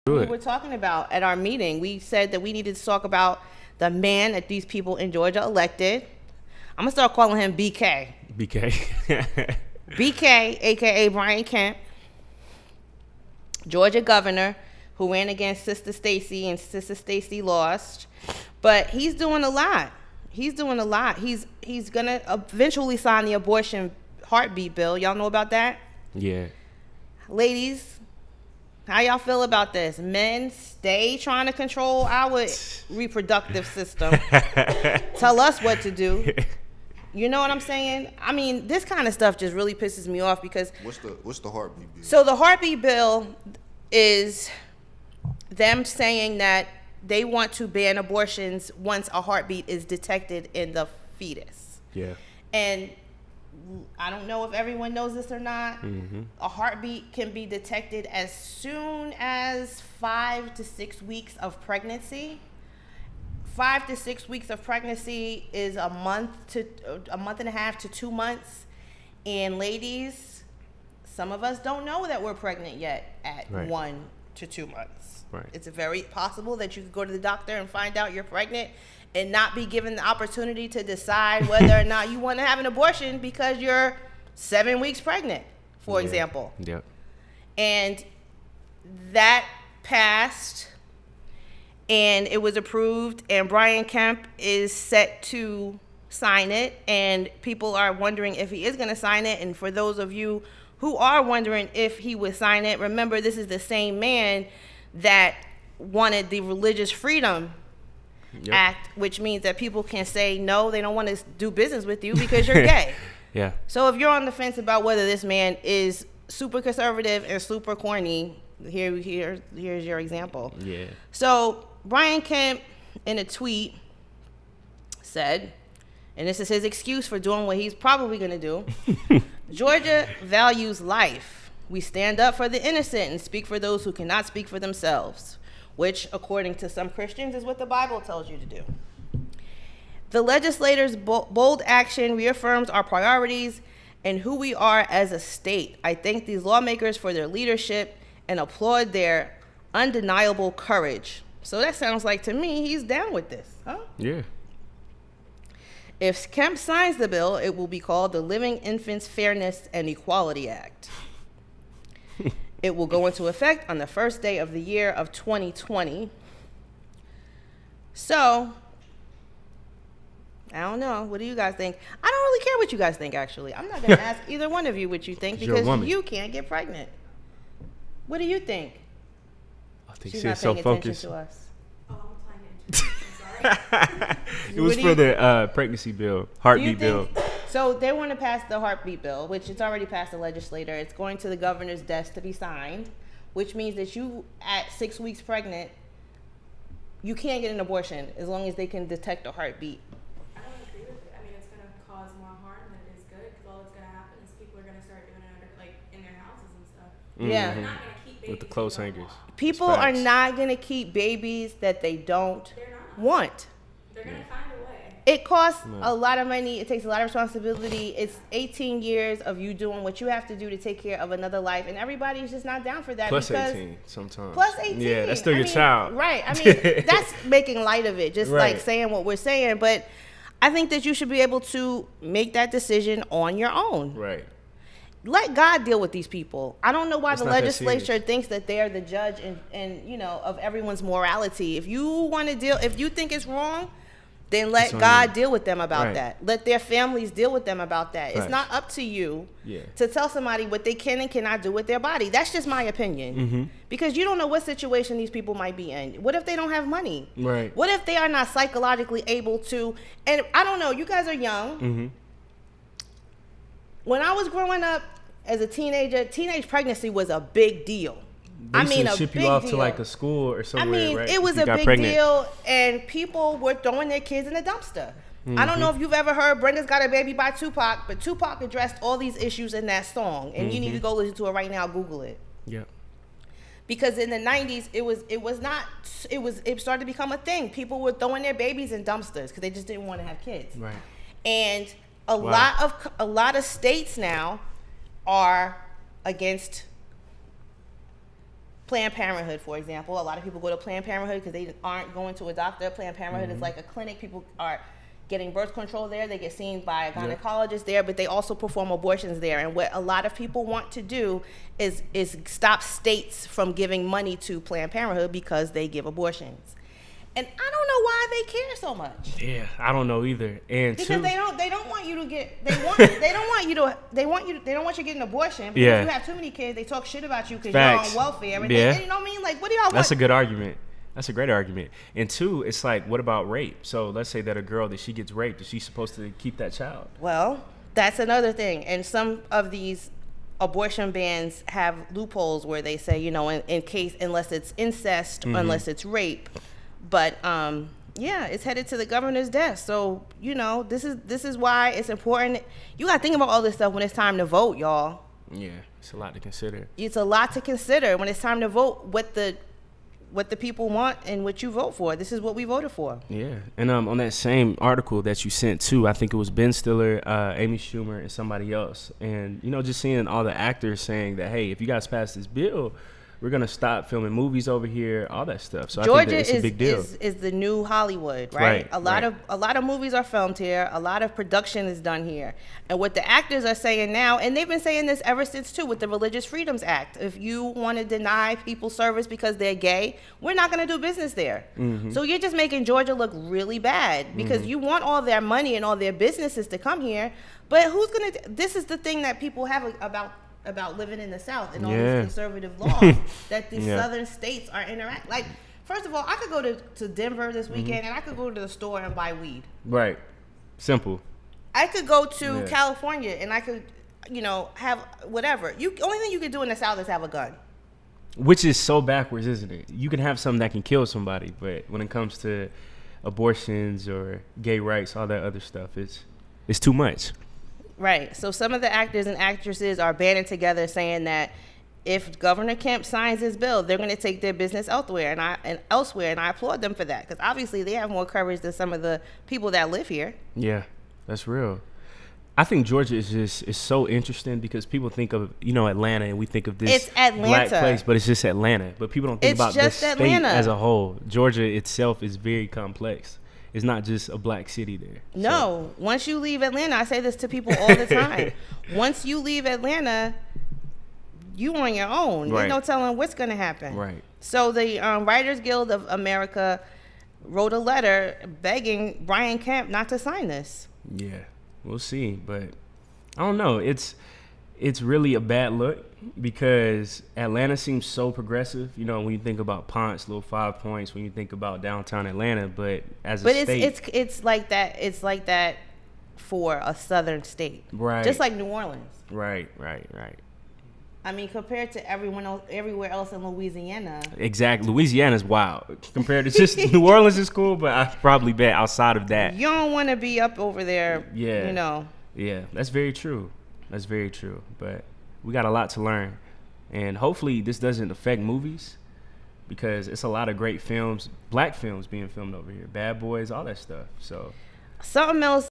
we were talking about at our meeting. We said that we needed to talk about the man that these people in Georgia elected. I'm going to start calling him BK. BK. BK, a.k.a. Brian Kemp, Georgia governor, who ran against Sister Stacey, and Sister Stacey lost. But he's doing a lot. He's going to eventually sign the abortion heartbeat bill. Y'all know about that? Yeah. Ladies, how y'all feel about this? Men, stay trying to control our reproductive system. Tell us what to do. You know what I'm saying? I mean, this kind of stuff just really pisses me off because... What's the heartbeat bill? So the heartbeat bill is them saying that they want to ban abortions once a heartbeat is detected in the fetus. Yeah. And I don't know if everyone knows this or not. Mm-hmm. A heartbeat can be detected as soon as 5 to 6 weeks of pregnancy. 5 to 6 weeks of pregnancy is a month and a half to 2 months. And ladies, some of us don't know that we're pregnant yet at 1 to 2 months. Right. It's very possible that you could go to the doctor and find out you're pregnant and not be given the opportunity to decide whether or not you want to have an abortion because you're 7 weeks pregnant, for example. Yeah. And that passed, and it was approved, and Brian Kemp is set to sign it, and people are wondering if he is going to sign it. And for those of you who are wondering if he would sign it, remember this is the same man that wanted the Religious Freedom Act, which means that people can say no, they don't want to do business with you because you're gay. Yeah. So if you're on the fence about whether this man is super conservative and super corny, here's your example. Yeah. So Brian Kemp, in a tweet, said, and this is his excuse for doing what he's probably going to do, Georgia values life. We stand up for the innocent and speak for those who cannot speak for themselves, which, according to some Christians, is what the Bible tells you to do. The legislators' bold action reaffirms our priorities and who we are as a state. I thank these lawmakers for their leadership and applaud their undeniable courage. So that sounds like, to me, he's down with this, huh? Yeah. If Kemp signs the bill, it will be called the Living Infants Fairness and Equality Act. It will go into effect on the first day of the year of 2020. So, I don't know. What do you guys think? I don't really care what you guys think, actually. I'm not going to ask either one of you what you think because you can't get pregnant. What do you think? I think She's not so paying focused. attention to us. Oh, I'm playing attention. I'm sorry. It was for the pregnancy bill, heartbeat bill. So they want to pass the heartbeat bill, which it's already passed the legislature. It's going to the governor's desk to be signed, which means that you, at 6 weeks pregnant, you can't get an abortion as long as they can detect a heartbeat. I don't agree with it. I mean, it's going to cause more harm than it is good because all that's going to happen is people are going to start doing it like in their houses and stuff. Yeah. They're not going to keep babies With the clothes they don't hangers. want. People are not going to keep babies that they don't They're not. want. They're going to find a way. It costs a lot of money. It takes a lot of responsibility. It's 18 years of you doing what you have to do to take care of another life, and everybody's just not down for that. Plus because 18 sometimes. Plus 18. Yeah, that's still your mean, child. Right. I mean, that's making light of it, just like saying what we're saying. But I think that you should be able to make that decision on your own. Right. Let God deal with these people. I don't know why It's the not that legislature serious. thinks that they're the judge and you know, of everyone's morality. If you want to deal, if you think it's wrong, then let God deal with them about that. Let their families deal with them about that. It's not up to you to tell somebody what they can and cannot do with their body. That's just my opinion. Because you don't know what situation these people might be in. What if they don't have money? Right. What if they are not psychologically able to? And I don't know. You guys are young. When I was growing up as a teenager, teenage pregnancy was a big deal. They I mean, used to a ship big you off deal. to like a school or somewhere, I mean, right? it was If a you got big pregnant. deal, and people were throwing their kids in the dumpster. I don't know if you've ever heard Brenda's Got a Baby by Tupac, but Tupac addressed all these issues in that song, and you need to go listen to it right now. Google it. Yeah. Because in the 90s, it started to become a thing. People were throwing their babies in dumpsters because they just didn't want to have kids. Right. And a lot of states now are against Planned Parenthood, for example. A lot of people go to Planned Parenthood because they aren't going to a doctor. Planned Parenthood is like a clinic. People are getting birth control there. They get seen by a gynecologist there, but they also perform abortions there. And what a lot of people want to do is stop states from giving money to Planned Parenthood because they give abortions. And I don't know why they care so much. Yeah, I don't know either. And Because two, they don't want you to get they don't want you getting an abortion because Yeah. you have too many kids. They talk shit about you because Facts. you're on welfare. And Yeah. they, you know what I mean? Like, what do y'all want? that's a good argument. That's a great argument. And two, it's like, what about rape? So let's say that a girl, that she gets raped, is she supposed to keep that child? Well, that's another thing. And some of these abortion bans have loopholes where they say, you know, in case, unless it's incest, unless it's rape. But yeah, it's headed to the governor's desk. So, you know, this is why it's important. You got to think about all this stuff when it's time to vote, y'all. Yeah, it's a lot to consider. It's a lot to consider when it's time to vote. What the people want and what you vote for. This is what we voted for. Yeah, and on that same article that you sent too, I think it was Ben Stiller, Amy Schumer, and somebody else. And, you know, just seeing all the actors saying that, hey, if you guys pass this bill, we're going to stop filming movies over here, all that stuff. So Georgia I think that it's a big deal. is the new Hollywood, right? A lot of movies are filmed here. A lot of production is done here. And what the actors are saying now, and they've been saying this ever since too with the Religious Freedoms Act. If you want to deny people service because they're gay, we're not going to do business there. So you're just making Georgia look really bad because you want all their money and all their businesses to come here. But who's going to? This is the thing that people have about living in the South and all these conservative laws that these southern states are interact. Like, first of all, I could go to Denver this weekend and I could go to the store and buy weed. Right. Simple. I could go to California and I could, you know, have whatever. Only thing you could do in the South is have a gun. Which is so backwards, isn't it? You can have something that can kill somebody, but when it comes to abortions or gay rights, all that other stuff, it's too much. Right. So some of the actors and actresses are banding together saying that if Governor Kemp signs his bill, they're going to take their business elsewhere, and I applaud them for that because obviously they have more courage than some of the people that live here. Yeah, that's real. I think Georgia is so interesting because people think of, you know, Atlanta, and we think of this black place, but it's just Atlanta. But people don't think about the state as a whole. Georgia itself is very complex. It's not just a black city there. No. So. Once you leave Atlanta, I say this to people all the time. Once you leave Atlanta, you on your own. There's no telling what's going to happen. Right. So the Writers Guild of America wrote a letter begging Brian Kemp not to sign this. Yeah, we'll see. But I don't know. It's really a bad look because Atlanta seems so progressive. You know, when you think about Ponce, little 5 points, when you think about downtown Atlanta, but as a state, it's like that. It's like that for a southern state, right? Just like New Orleans, right. I mean, compared to everywhere else in Louisiana. Exactly, Louisiana's wild compared to just New Orleans is cool, but I probably bet outside of that, you don't want to be up over there. Yeah, you know. Yeah, that's very true. That's very true. But we got a lot to learn. And hopefully this doesn't affect movies because it's a lot of great films, black films being filmed over here. Bad Boys, all that stuff. So something else